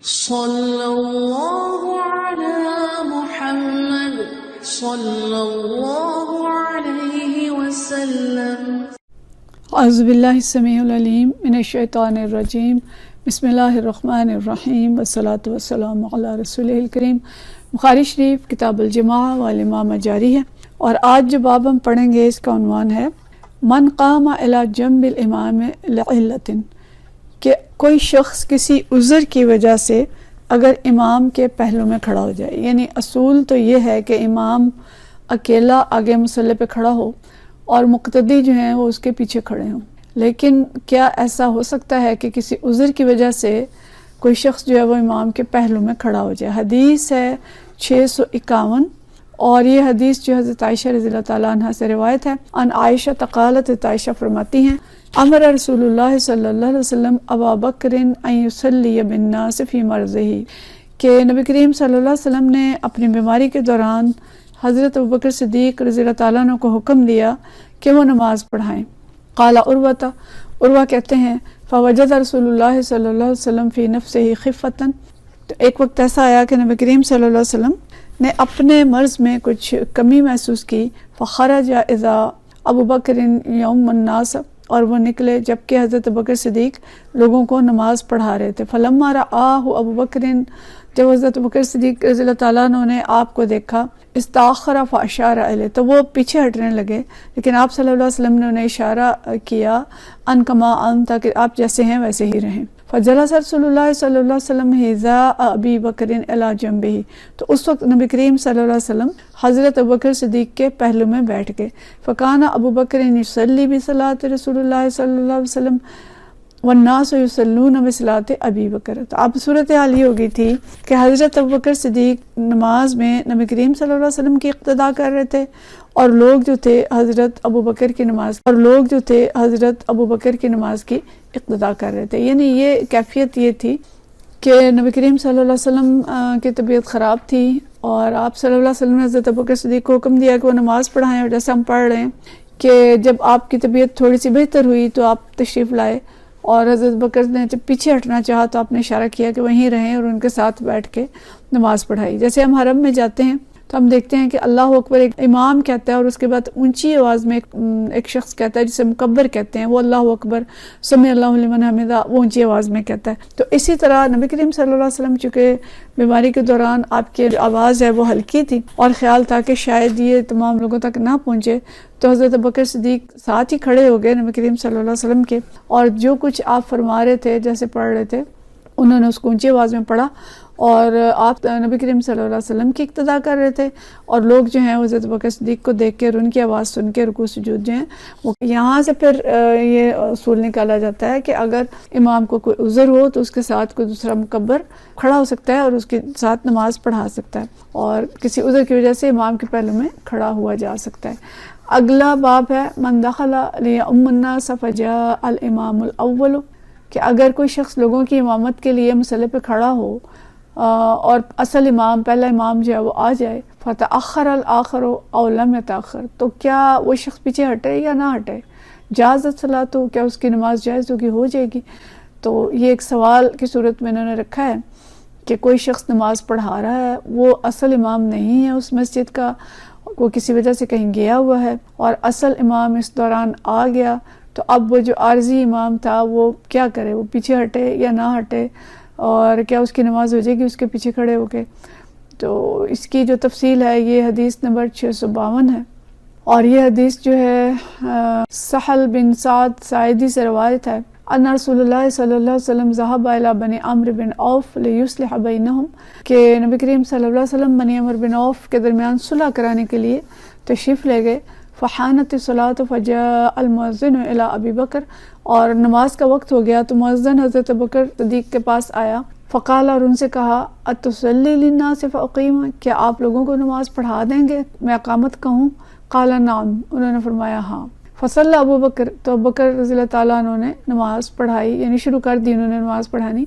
صلی اللہ علی محمد صلی اللہ علیہ وسلم۔ اعوذ باللہ السمیع العلیم من الشیطان الرجیم، بسم اللہ الرحمن الرحیم، والصلاة والسلام علی رسولہ الکریم۔ بخاری شریف کتاب الجماع والامامہ جاری ہے، اور آج جو باب ہم پڑھیں گے اس کا عنوان ہے من قام الی جنب الامام لعلۃ، کہ کوئی شخص کسی عذر کی وجہ سے اگر امام کے پہلو میں کھڑا ہو جائے۔ یعنی اصول تو یہ ہے کہ امام اکیلا آگے مصلی پہ کھڑا ہو اور مقتدی جو ہیں وہ اس کے پیچھے کھڑے ہوں، لیکن کیا ایسا ہو سکتا ہے کہ کسی عذر کی وجہ سے کوئی شخص جو ہے وہ امام کے پہلو میں کھڑا ہو جائے؟ حدیث ہے 651، اور یہ حدیث جو حضرت عائشہ رضی اللہ تعالیٰ عنہ سے روایت ہے۔ ان عائشہ قالت، عائشہ فرماتی ہیں امر رسول اللہ صلی اللہ علیہ وسلم ابا بکر ان یصلی بالناس فی مرضہ، کہ نبی کریم صلی اللہ علیہ وسلم نے اپنی بیماری کے دوران حضرت ابوبکر صدیق رضی اللہ تعالیٰ عنہ کو حکم دیا کہ وہ نماز پڑھائیں۔ قال عروہ کہتے ہیں فوجد رسول اللہ صلی اللہ علیہ وسلم فی نفسہ خفتہ، تو ایک وقت ایسا آیا کہ نبی کریم صلی اللہ علیہ وسلم نے اپنے مرض میں کچھ کمی محسوس کی۔ فخرج اذا ابو بکر یوم الناس، اور وہ نکلے جبکہ حضرت ابوبکر صدیق لوگوں کو نماز پڑھا رہے تھے۔ فلما رآہ ابو بکر، جب حضرت ابوبکر صدیق رضی اللہ تعالیٰ عنہ نے آپ کو دیکھا، استاخر فاشار الیہ، تو وہ پیچھے ہٹنے لگے، لیکن آپ صلی اللہ علیہ وسلم نے انہیں اشارہ کیا ان کما انت، کہ آپ جیسے ہیں ویسے ہی رہیں۔ فجلس رسول اللہ صلی اللہ علیہ وسلم حذاء ابی بکر الی جنبہ، تو اس وقت نبی کریم صلی اللہ علیہ وسلم حضرت ابوبکر صدیق کے پہلو میں بیٹھ گئے۔ فکان ابو بکر یصلی بصلاۃ رسول اللہ صلی اللہ علیہ وسلم والناس یصلون بصلاۃ ابی بکر، تو اب صورتحال یہ ہو گئی تھی کہ حضرت ابوبکر صدیق نماز میں نبی کریم صلی اللہ علیہ وسلم کی اقتداء کر رہے تھے، اور لوگ جو تھے حضرت ابوبکر کی نماز کی اقتداء کر رہے تھے۔ یعنی یہ کیفیت یہ تھی کہ نبی کریم صلی اللہ علیہ وسلم کی طبیعت خراب تھی، اور آپ صلی اللہ علیہ وسلم نے حضرت ابوبکر صدیق کو حکم دیا کہ وہ نماز پڑھائیں، اور جیسے ہم پڑھ رہے ہیں کہ جب آپ کی طبیعت تھوڑی سی بہتر ہوئی تو آپ تشریف لائے، اور حضرت بکر نے جب پیچھے ہٹنا چاہا تو آپ نے اشارہ کیا کہ وہیں رہیں اور ان کے ساتھ بیٹھ کے نماز پڑھائی۔ جیسے ہم حرم میں جاتے ہیں تو ہم دیکھتے ہیں کہ اللہ اکبر ایک امام کہتا ہے، اور اس کے بعد اونچی آواز میں ایک شخص کہتا ہے جسے مکبر کہتے ہیں، وہ اللہ اکبر سمع اللہ لمن حمدہ وہ اونچی آواز میں کہتا ہے۔ تو اسی طرح نبی کریم صلی اللہ علیہ وسلم چونکہ بیماری کے دوران آپ کی آواز ہے وہ ہلکی تھی، اور خیال تھا کہ شاید یہ تمام لوگوں تک نہ پہنچے، تو حضرت بکر صدیق ساتھ ہی کھڑے ہو گئے نبی کریم صلی اللہ علیہ وسلم کے، اور جو کچھ آپ فرما رہے تھے جیسے پڑھ رہے تھے انہوں نے اس کو اونچی آواز میں پڑھا، اور آپ نبی کریم صلی اللہ علیہ وسلم کی اقتداء کر رہے تھے، اور لوگ جو ہیں حضرت بکر صدیق کو دیکھ کے اور ان کی آواز سن کے رکوع سجود جو ہیں وہ، یہاں سے پھر یہ اصول نکالا جاتا ہے کہ اگر امام کو کوئی عذر ہو تو اس کے ساتھ کوئی دوسرا مکبر کھڑا ہو سکتا ہے اور اس کے ساتھ نماز پڑھا سکتا ہے، اور کسی عذر کی وجہ سے امام کے پہلو میں کھڑا ہوا جا سکتا ہے۔ اگلا باب ہے من دخل لیؤم الناس فجاء الامام الاول، کہ اگر کوئی شخص لوگوں کی امامت کے لیے مصلی پہ کھڑا ہو اور اصل امام پہلا امام جو ہے وہ آ جائے، فتأخر الآخر او لم يتأخر، تو کیا وہ شخص پیچھے ہٹے یا نہ ہٹے؟ جازت صلاۃ، کیا اس کی نماز جائز ہوگی، ہو جائے گی؟ تو یہ ایک سوال کی صورت میں انہوں نے رکھا ہے کہ کوئی شخص نماز پڑھا رہا ہے، وہ اصل امام نہیں ہے اس مسجد کا، وہ کسی وجہ سے کہیں گیا ہوا ہے، اور اصل امام اس دوران آ گیا، تو اب وہ جو عارضی امام تھا وہ کیا کرے؟ وہ پیچھے ہٹے یا نہ ہٹے، اور کیا اس کی نماز ہو جائے گی اس کے پیچھے کھڑے ہو کے؟ تو اس کی جو تفصیل ہے یہ حدیث نمبر 652 ہے، اور یہ حدیث جو ہے سہل بن سعد ساعدی سے روایت ہے ان رسول اللہ صلی اللہ علیہ وسلم ذهب الى بنی عمرو بن عوف لیصلح بینہم، کہ نبی کریم صلی اللہ علیہ وسلم بنی عمرو بن عوف کے درمیان صلح کرانے کے لیے تشریف لے گئے۔ فحانت الصلاۃ فجاء المؤذن الى ابی بکر، اور نماز کا وقت ہو گیا تو مؤذن حضرت بکر صدیق کے پاس آیا، فقال، اور ان سے کہا اتصلی للناس فاقیم، کیا آپ لوگوں کو نماز پڑھا دیں گے، میں اقامت کہوں؟ قال نعم، انہوں نے فرمایا ہاں۔ فصلی ابو بکر، تو ابو بکر رضی اللہ تعالیٰ عنہ نے نماز پڑھائی، یعنی شروع کر دی انہوں نے نماز پڑھانی۔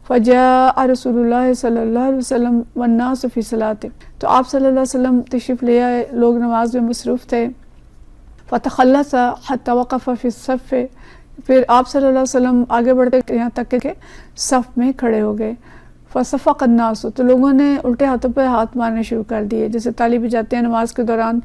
فجاء رسول اللہ صلی اللہ علیہ وسلم والناس فی صلاۃ، تو آپ صلی اللہ علیہ وسلم تشریف لے آئے، لوگ نماز میں مصروف تھے۔ فتخلص حتی وقف فی الصف، پھر آپ صلی اللہ علیہ وسلم آگے بڑھتے یہاں تک کہ صف میں کھڑے ہو گئے۔ فصفق الناس، تو لوگوں نے الٹے ہاتھوں پہ ہاتھ مارنے شروع کر دیے. جیسے طالب جاتے ہیں نماز کے دوران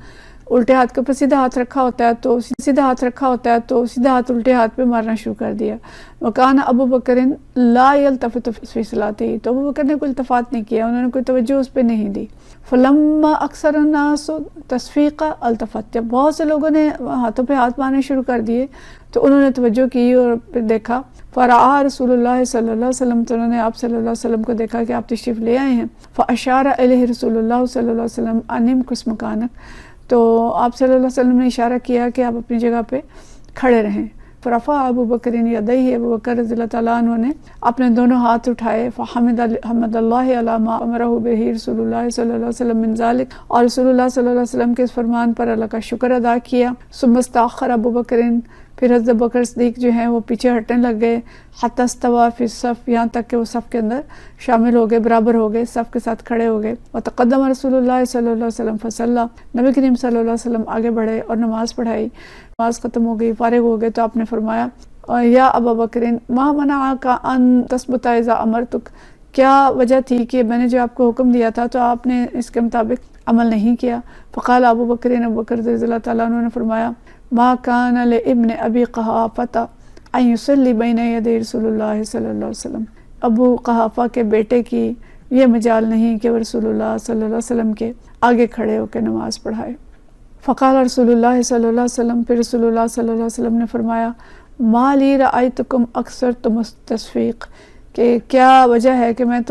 الٹے ہاتھ کے اوپر سیدھا ہاتھ رکھا ہوتا ہے تو سیدھا ہاتھ الٹے ہاتھ پہ مارنا شروع کر دیا. وکان ابو بکر لا یلتفت فی صلاته، تو ابو بکر نے کوئی التفات نہیں کیا، انہوں نے کوئی توجہ اس پہ نہیں دی. فلما اکثر الناس تصفیق التفت، جب بہت سے لوگوں نے ہاتھوں پہ ہاتھ مارنے شروع کر دیے تو انہوں نے توجہ کی اور پھر دیکھا. فرعا رسول اللہ صلی اللہ علیہ وسلم، تو انہوں نے آپ صلی اللہ علیہ وسلم کو دیکھا کہ آپ تشریف لے آئے ہیں. فاشار الیہ رسول اللہ صلی اللہ علیہ وسلم ان امکث مکانک، تو آپ صلی اللہ علیہ وسلم نے اشارہ کیا کہ آپ اپنی جگہ پہ کھڑے رہیں. فرفع ابو بکر یدیہ، ابو بکر رضی اللہ تعالیٰ عنہ نے اپنے دونوں ہاتھ اٹھائے. فحمد اللہ علی ما امرہ بہ رسول اللہ صلی اللہ علیہ وسلم من ذلک، اور رسول اللہ صلی اللہ علیہ وسلم کے اس فرمان پر اللہ کا شکر ادا کیا. ثم استاخر ابو بکر، پھر حضرت بکر صدیق جو ہیں وہ پیچھے ہٹنے لگ گئے. حتی استوى فی الصف، یہاں تک کہ وہ صف کے اندر شامل ہو گئے، برابر ہو گئے، صف کے ساتھ کھڑے ہو گئے. وتقدم رسول اللہ صلی اللہ علیہ وسلم فصلی، نبی کریم صلی اللہ علیہ وسلم آگے بڑھے اور نماز پڑھائی. نماز ختم ہو گئی، فارغ ہو گئے تو آپ نے فرمایا یا ابا بکر ما منعک ان تثبت اذا امرتک، کیا وجہ تھی کہ میں نے جو آپ کو حکم دیا تھا تو آپ نے اس کے مطابق عمل نہیں کیا. فقال ابو بکر، ابو بکر رضی اللہ تعالیٰ عنہ نے فرمایا ما کان لابن ابی قحافہ ان یصلی بین یدی رسول اللہ صلی اللہ علیہ وسلم، ابو قحافہ کے بیٹے کی یہ مجال نہیں کہ وہ رسول اللہ صلی اللہ علیہ وسلم کے آگے کھڑے ہو کے نماز پڑھائے. فقال رسول اللہ صلی اللہ علیہ وسلم، پھر رسول اللہ صلی اللہ علیہ وسلم نے فرمایا ما لی رأیتکم اکثرتم التصفیق، کہ کیا وجہ ہے کہ میں نے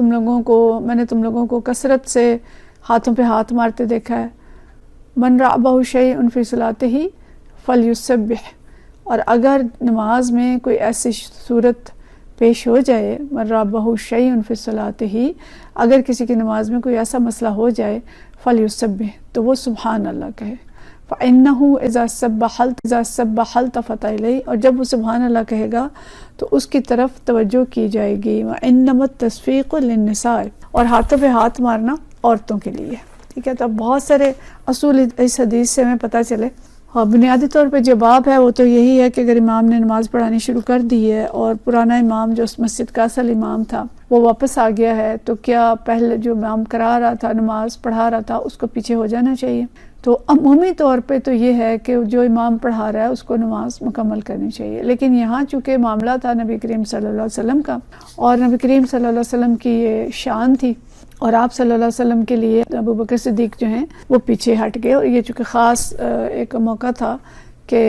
تم لوگوں کو کثرت سے ہاتھوں پہ ہاتھ مارتے دیکھا ہے. من رعبہ شیء فی صلاتہ فلیسبح، اور اگر نماز میں کوئی ایسی صورت پیش ہو جائے، من رعبہ شیء فی صلاتہ، اگر کسی کی نماز میں کوئی ایسا مسئلہ ہو جائے، فلیسبح، تو وہ سبحان اللہ کہے. فإنه إذا سبح التفت إليه، اور جب وہ سبحان اللہ کہے گا تو اس کی طرف توجہ کی جائے گی. وإنما التصفیق للنساء، اور ہاتھوں پہ ہاتھ مارنا عورتوں کے لیے. ٹھیک ہے، تو اب بہت سارے اصول اس حدیث سے ہمیں پتہ چلے. اور بنیادی طور پہ جو باب ہے وہ تو یہی ہے کہ اگر امام نے نماز پڑھانی شروع کر دی ہے اور پرانا امام جو اس مسجد کا اصل امام تھا وہ واپس آ گیا ہے، تو کیا پہلے جو امام کرا رہا تھا، نماز پڑھا رہا تھا، اس کو پیچھے ہو جانا چاہیے؟ تو عمومی طور پہ تو یہ ہے کہ جو امام پڑھا رہا ہے اس کو نماز مکمل کرنی چاہیے. لیکن یہاں چونکہ معاملہ تھا نبی کریم صلی اللہ علیہ وسلم کا، اور نبی کریم صلی اللہ علیہ وسلم کی یہ شان تھی، اور آپ صلی اللہ علیہ وسلم کے لیے ابو بکر صدیق جو ہیں وہ پیچھے ہٹ گئے. اور یہ چونکہ خاص ایک موقع تھا کہ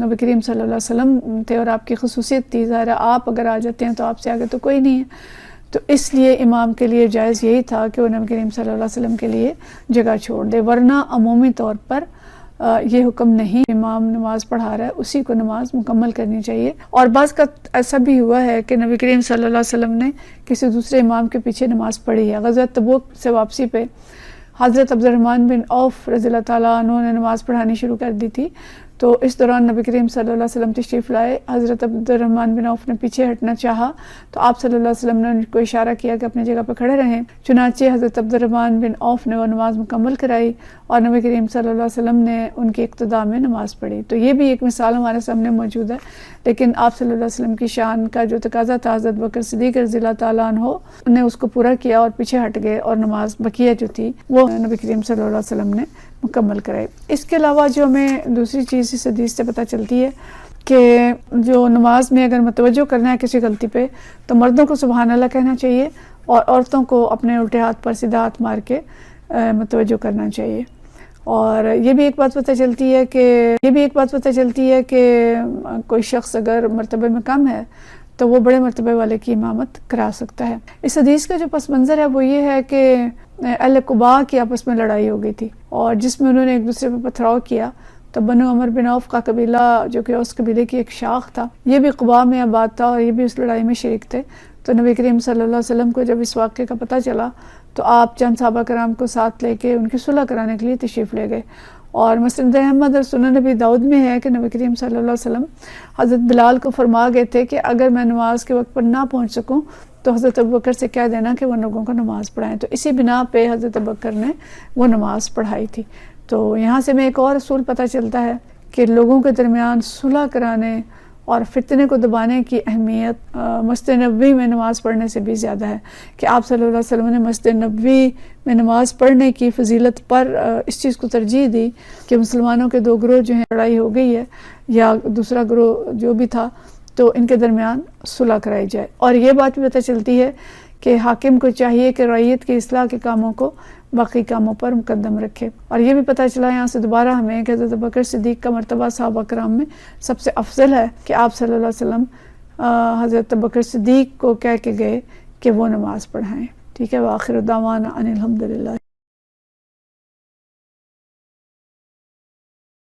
نبی کریم صلی اللہ علیہ وسلم تھے اور آپ کی خصوصیت تھی، ظاہر ہے آپ اگر آ جاتے ہیں تو آپ سے آگے تو کوئی نہیں ہے، تو اس لیے امام کے لیے جائز یہی تھا کہ وہ نبی کریم صلی اللہ علیہ وسلم کے لیے جگہ چھوڑ دے. ورنہ عمومی طور پر یہ حکم نہیں، امام نماز پڑھا رہا ہے اسی کو نماز مکمل کرنی چاہیے. اور بعض کا ایسا بھی ہوا ہے کہ نبی کریم صلی اللہ علیہ وسلم نے کسی دوسرے امام کے پیچھے نماز پڑھی ہے. غزوہ تبوک سے واپسی پہ حضرت عبد الرحمن بن عوف رضی اللہ تعالیٰ عنہ نے نماز پڑھانی شروع کر دی تھی، تو اس دوران نبی کریم صلی اللہ علیہ وسلم تشریف لائے. حضرت عبد الرحمن بن عوف نے پیچھے ہٹنا چاہا تو آپ صلی اللہ علیہ وسلم نے ان کو اشارہ کیا کہ اپنی جگہ پہ کھڑے رہیں. چنانچہ حضرت عبد الرحمن بن عوف نے وہ نماز مکمل کرائی اور نبی کریم صلی اللہ علیہ وسلم نے ان کی اقتداء میں نماز پڑھی. تو یہ بھی ایک مثال ہمارے سامنے موجود ہے. لیکن آپ صلی اللہ علیہ وسلم کی شان کا جو تقاضا تھا، حضرت بکر صدیق رضی اللہ تعالیٰ عنہ نے اس کو پورا کیا اور پیچھے ہٹ گئے اور نماز بقیہ جو تھی وہ نبی کریم صلی اللہ علیہ وسلم نے مکمل کرائی. اس کے علاوہ جو ہمیں دوسری چیز اس حدیث سے پتہ چلتی ہے کہ جو نماز میں اگر متوجہ کرنا ہے کسی غلطی پہ تو مردوں کو سبحان اللہ کہنا چاہیے اور عورتوں کو اپنے الٹے ہاتھ پر سیدھا ہاتھ مار کے متوجہ کرنا چاہیے. اور یہ بھی ایک بات پتہ چلتی ہے کہ کوئی شخص اگر مرتبے میں کم ہے تو وہ بڑے مرتبے والے کی امامت کرا سکتا ہے. اس حدیث کا جو پس منظر ہے وہ یہ ہے کہ اہل قباء کی آپس میں لڑائی ہو گئی تھی اور جس میں انہوں نے ایک دوسرے پہ پتھراؤ کیا. تو بنو عمر بن عوف کا قبیلہ جو کہ اس قبیلے کی ایک شاخ تھا، یہ بھی قباء میں آباد تھا اور یہ بھی اس لڑائی میں شریک تھے. تو نبی کریم صلی اللہ علیہ وسلم کو جب اس واقعے کا پتہ چلا تو آپ چند صحابہ کرام کو ساتھ لے کے ان کی صلح کرانے کے لیے تشریف لے گئے. اور مسند احمد اور سنن نبی داؤد میں ہے کہ نبی کریم صلی اللہ علیہ وسلم حضرت بلال کو فرما گئے تھے کہ اگر میں نماز کے وقت پر نہ پہنچ سکوں تو حضرت ابوبکر سے کہہ دینا کہ وہ لوگوں کو نماز پڑھائیں. تو اسی بنا پہ حضرت ابوبکر نے وہ نماز پڑھائی تھی. تو یہاں سے میں ایک اور اصول پتہ چلتا ہے کہ لوگوں کے درمیان صلح کرانے اور فتنے کو دبانے کی اہمیت مسجد نبوی میں نماز پڑھنے سے بھی زیادہ ہے کہ آپ صلی اللہ علیہ وسلم نے مسجد نبوی میں نماز پڑھنے کی فضیلت پر اس چیز کو ترجیح دی کہ مسلمانوں کے 2 گروہ جو ہیں لڑائی ہو گئی ہے یا دوسرا گروہ جو بھی تھا تو ان کے درمیان صلح کرائی جائے. اور یہ بات بھی پتہ چلتی ہے کہ حاکم کو چاہیے کہ رعیت کی اصلاح کے کاموں کو باقی کاموں پر مقدم رکھے. اور یہ بھی پتہ چلا یہاں سے دوبارہ ہمیں کہ حضرت بکر صدیق کا مرتبہ صحابہ کرام میں سب سے افضل ہے کہ آپ صلی اللہ علیہ وسلم حضرت بکر صدیق کو کہہ کے گئے کہ وہ نماز پڑھائیں. ٹھیک ہے. وآخر دعوانا ان الحمدللہ